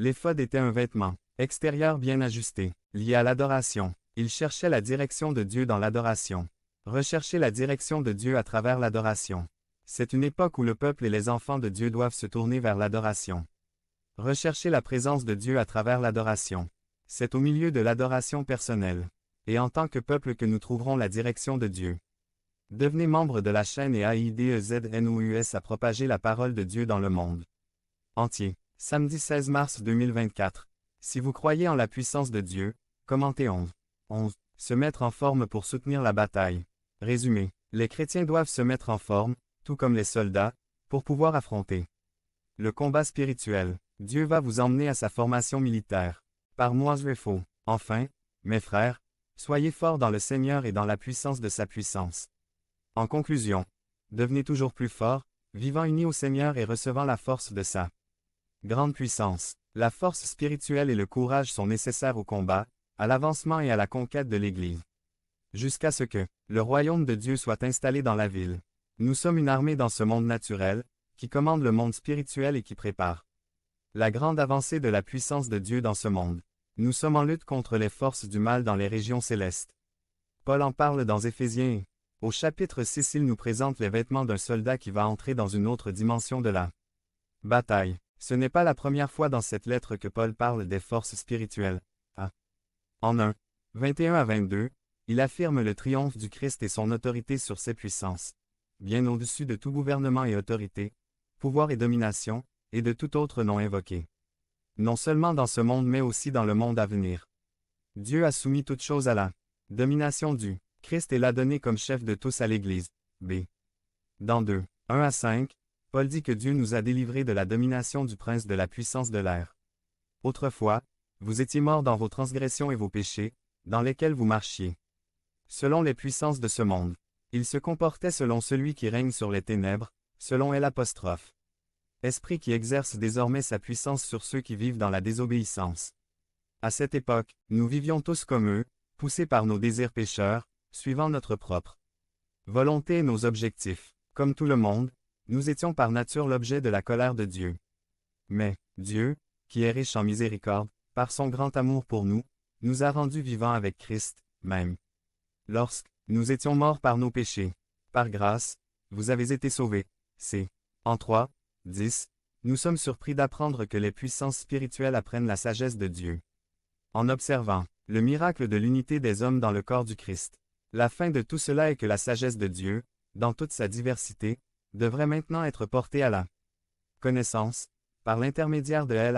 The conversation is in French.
L'éphod était un vêtement extérieur bien ajusté, lié à l'adoration. Il cherchait la direction de Dieu dans l'adoration. Rechercher la direction de Dieu à travers l'adoration. C'est une époque où le peuple et les enfants de Dieu doivent se tourner vers l'adoration. Rechercher la présence de Dieu à travers l'adoration. C'est au milieu de l'adoration personnelle. Et en tant que peuple que nous trouverons la direction de Dieu. Devenez membre de la chaîne et AIDEZNOUS à propager la parole de Dieu dans le monde entier. Samedi 16 mars 2024. Si vous croyez en la puissance de Dieu, commentez 11. Se mettre en forme pour soutenir la bataille. Résumé. Les chrétiens doivent se mettre en forme, tout comme les soldats, pour pouvoir affronter le combat spirituel. Dieu va vous emmener à sa formation militaire. Par moi je faux. Enfin, mes frères, soyez forts dans le Seigneur et dans la puissance de sa puissance. En conclusion, devenez toujours plus forts, vivant unis au Seigneur et recevant la force de sa grande puissance. La force spirituelle et le courage sont nécessaires au combat, à l'avancement et à la conquête de l'Église. Jusqu'à ce que le royaume de Dieu soit installé dans la ville. Nous sommes une armée dans ce monde naturel, qui commande le monde spirituel et qui prépare la grande avancée de la puissance de Dieu dans ce monde. Nous sommes en lutte contre les forces du mal dans les régions célestes. Paul en parle dans Éphésiens. Au chapitre 6, il nous présente les vêtements d'un soldat qui va entrer dans une autre dimension de la bataille. Ce n'est pas la première fois dans cette lettre que Paul parle des forces spirituelles. En 1, 21 à 22, il affirme le triomphe du Christ et son autorité sur ses puissances, bien au-dessus de tout gouvernement et autorité, pouvoir et domination, et de tout autre nom invoqué. Non seulement dans ce monde mais aussi dans le monde à venir. Dieu a soumis toutes choses à la domination du Christ et l'a donné comme chef de tous à l'Église. B. Dans 2, 1 à 5, Paul dit que Dieu nous a délivrés de la domination du prince de la puissance de l'air. Autrefois, vous étiez morts dans vos transgressions et vos péchés, dans lesquels vous marchiez. Selon les puissances de ce monde. Il se comportait selon celui qui règne sur les ténèbres, selon L'. Esprit qui exerce désormais sa puissance sur ceux qui vivent dans la désobéissance. À cette époque, nous vivions tous comme eux, poussés par nos désirs pécheurs, suivant notre propre volonté et nos objectifs. Comme tout le monde, nous étions par nature l'objet de la colère de Dieu. Mais, Dieu, qui est riche en miséricorde, par son grand amour pour nous, nous a rendus vivants avec Christ, même. Lorsque nous étions morts par nos péchés. Par grâce, vous avez été sauvés. C. En 3, 10, nous sommes surpris d'apprendre que les puissances spirituelles apprennent la sagesse de Dieu. En observant le miracle de l'unité des hommes dans le corps du Christ. La fin de tout cela est que la sagesse de Dieu, dans toute sa diversité, devrait maintenant être portée à la connaissance, par l'intermédiaire de L'.